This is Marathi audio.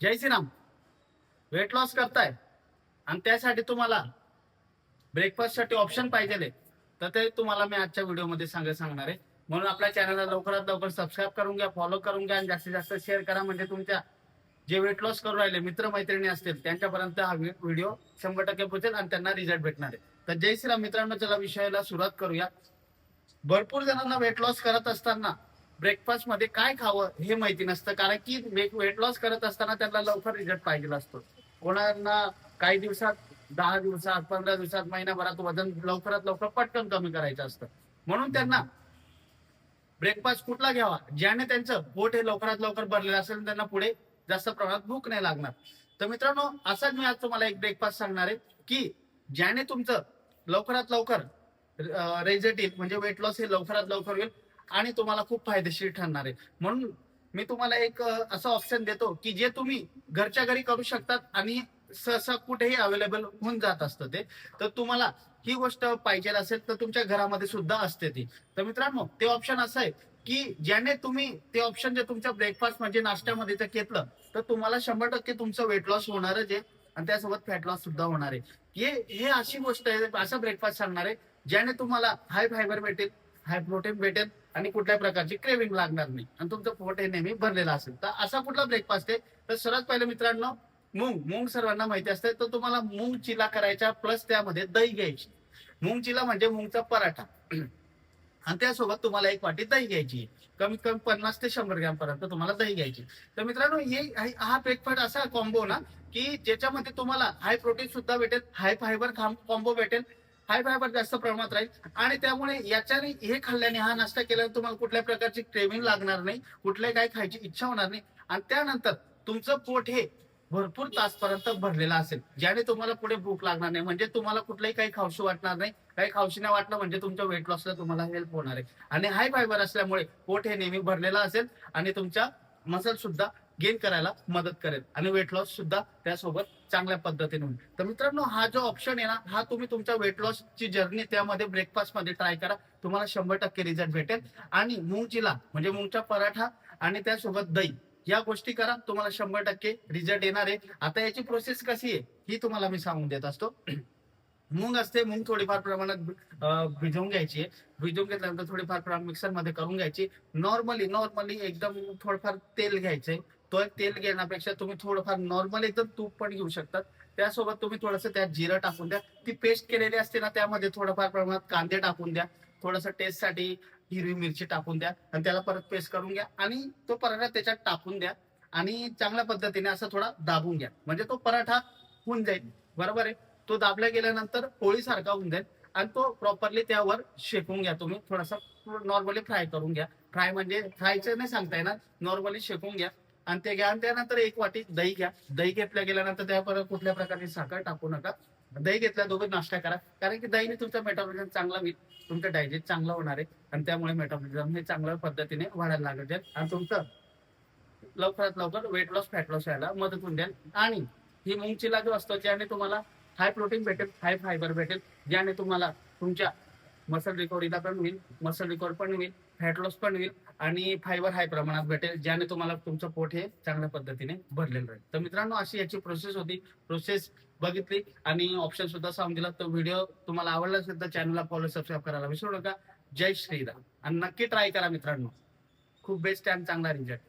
जय श्रीराम. वेट लॉस करताय आणि त्यासाठी तुम्हाला ब्रेकफास्ट साठी ऑप्शन पाहिजे तर ते तुम्हाला मी आजच्या व्हिडिओमध्ये सांगणार आहे. म्हणून आपल्या चॅनलला लवकरात लवकर सबस्क्राईब करून घ्या, फॉलो करून घ्या आणि जास्तीत जास्त शेअर करा. म्हणजे तुमच्या जे वेट लॉस करून राहिले मित्रमैत्रिणी असतील त्यांच्यापर्यंत हा व्हिडिओ 100% पोहोचेल आणि त्यांना रिझल्ट भेटणार आहे. तर जय श्रीराम मित्रांनो, चला विषयाला सुरुवात करूया. भरपूर जणांना वेट लॉस करत असताना ब्रेकफास्ट मध्ये काय खावं हे माहिती नसतं, कारण की वेट लॉस करत असताना त्यांना लवकर रिझल्ट पाहिजे असतो. कोणाला काही दिवसात, 10 दिवसात, 15 दिवसात, महिनाभरात वजन लवकरात लवकर पटकन कमी करायचं असतं. म्हणून त्यांना ब्रेकफास्ट कुठला घ्यावा ज्याने त्यांचं पोट हे लवकरात लवकर भरलेलं असेल, त्यांना पुढे जास्त प्रमाणात भूक नाही लागणार. तर मित्रांनो, असाच मी आज तुम्हाला एक ब्रेकफास्ट सांगणार आहे की ज्याने तुमचं लवकरात लवकर रिझल्ट येईल, म्हणजे वेट लॉस हे लवकरात लवकर होईल आणि तुम्हाला खूप फायदेशीर ठरणार आहे. म्हणून मी तुम्हाला एक असं ऑप्शन देतो की जे तुम्ही घरच्या घरी करू शकतात आणि सहसा कुठेही अवेलेबल होऊन जात असतं ते. तर तुम्हाला ही गोष्ट पाहिजे असेल तर तुमच्या घरामध्ये सुद्धा असते ती. तर मित्रांनो, ते ऑप्शन असं आहे की ज्याने तुम्ही ते ऑप्शन जे तुमच्या ब्रेकफास्ट म्हणजे नाश्त्यामध्ये जर घेतलं तर तुम्हाला 100% तुमचं वेट लॉस होणारच आहे आणि त्यासोबत फॅट लॉस सुद्धा होणार आहे. हे अशी गोष्ट आहे, असा ब्रेकफास्ट सांगणार आहे ज्याने तुम्हाला हाय फायबर भेटेल, हाय प्रोटीन भेटेल आणि कुठल्याही प्रकारची क्रेविंग लागणार नाही आणि तुमचं पोट हे नेहमी भरलेलं असेल. तर असा कुठला ब्रेकफास्ट आहे? तर सर्वात पहिले मित्रांनो, मूग सर्वांना माहिती असते. तर तुम्हाला मूग चिला करायचा, प्लस त्यामध्ये दही घ्यायची. मूग चिला म्हणजे मूगचा पराठा आणि त्यासोबत तुम्हाला एक वाटी दही घ्यायची. कमीत कमी 50 ते 100 ग्रॅम पर्यंत तुम्हाला दही घ्यायची. तर मित्रांनो, हा ब्रेकफास्ट असा कॉम्बो ना की ज्याच्यामध्ये तुम्हाला हाय प्रोटीन सुद्धा भेटेल, हाय फायबर कॉम्बो भेटेल, हाय फायबर जास्त प्रमाणात राहील आणि त्यामुळे याच्याने हे खाल्ल्याने, हा नाश्ता केल्याने तुम्हाला कुठल्याही प्रकारची क्रेविंग लागणार नाही, कुठल्याही काही खायची इच्छा होणार नाही आणि त्यानंतर तुमचं पोट हे भरपूर तासपर्यंत भरलेला असेल, ज्याने तुम्हाला पुढे भूक लागणार नाही. म्हणजे तुम्हाला कुठलंही काही खावशी वाटणार नाही. काही खावशी नाही वाटलं म्हणजे तुमच्या वेट लॉसला तुम्हाला हेल्प होणार आहे. आणि हाय फायबर असल्यामुळे पोट हे नेहमी भरलेलं असेल आणि तुमच्या मसल सुद्धा गेन करायला मदत करेल आणि वेट लॉस सुद्धा त्यासोबत चांगल्या पद्धतीने होईल. तर मित्रांनो, हा जो ऑप्शन आहे ना, हा तुम्ही तुमच्या वेट लॉसची जर्नी त्यामध्ये ब्रेकफास्ट मध्ये ट्राय करा. तुम्हाला 100% रिझल्ट भेटेल. आणि मूग चिला म्हणजे मूगचा पराठा आणि त्यासोबत दही, या गोष्टी करा, तुम्हाला 100% रिझल्ट येणार आहे. आता याची प्रोसेस कशी आहे ही तुम्हाला मी सांगून देत असतो. मूग असते, मूग थोडीफार प्रमाणात भिजवून घ्यायची आहे. भिजवून घेतल्यानंतर थोडीफार प्रमाणात मिक्सर मध्ये करून घ्यायची. नॉर्मली एकदम थोडंफार तेल घ्यायचंय. तो तेल घेण्यापेक्षा तुम्ही थोडंफार नॉर्मल एकदम तूप पण घेऊ शकतात. त्यासोबत तुम्ही थोडंसं त्यात जिरं टाकून द्या. ती पेस्ट केलेली असते ना, त्यामध्ये थोडंफार प्रमाणात कांदे टाकून द्या. थोडंसं टेस्ट साठी हिरवी मिरची टाकून द्या आणि त्याला परत पेस्ट करून घ्या आणि तो पराठा त्याच्यात टाकून द्या आणि चांगल्या पद्धतीने असं थोडा दाबून घ्या. म्हणजे तो पराठा होऊन जाईल. बरोबर आहे. तो दाबल्या गेल्यानंतर पोळीसारखा होऊन जाईल आणि तो प्रॉपरली त्यावर शेकून घ्या. तुम्ही थोडासा नॉर्मली फ्राय करून घ्या. फ्राय म्हणजे फ्रायचं नाही सांगता येणार, नॉर्मली शेकून घ्या आणि ते घ्या. आणि त्यानंतर एक वाटी दही घ्या. दही घेतल्या गेल्यानंतर त्यावर कुठल्या प्रकारची साखर टाकू नका. दही घेतल्या दोघं नाश्ता करा, कारण की दहीने तुमचा मेटाबॉलिझम चांगला होईल, तुमचं डायजेस्ट चांगलं होणार आहे आणि त्यामुळे मेटाबॉलिझम हे चांगल्या पद्धतीने वाढायला लागेल आणि तुमचं लवकरात लवकर वेट लॉस, फॅट लॉस यायला मदत होऊन द्याल. आणि ही मूग चिला जो असतो ज्याने तुम्हाला हाय प्रोटीन भेटेल, हाय फायबर भेटेल, ज्याने तुम्हाला तुमच्या मसल रिकव्हरीला पण होईल, मसल रिकव्हर पण होईल, फॅट लॉस पण होईल आणि फायबर हाय प्रमाणात भेटेल, ज्याने तुम्हाला तुमचं पोट हे चांगल्या पद्धतीने भरलेलं राहील. तर मित्रांनो, अशी याची प्रोसेस होती. प्रोसेस बघितली आणि ऑप्शन सुद्धा सांगून दिला. तर व्हिडिओ तुम्हाला आवडला असेल तर चॅनलला फॉलो, सबस्क्राईब करायला विसरू नका. जय श्रीराम आणि नक्की ट्राय करा मित्रांनो. खूप बेस्ट आणि चांगला रिझल्ट.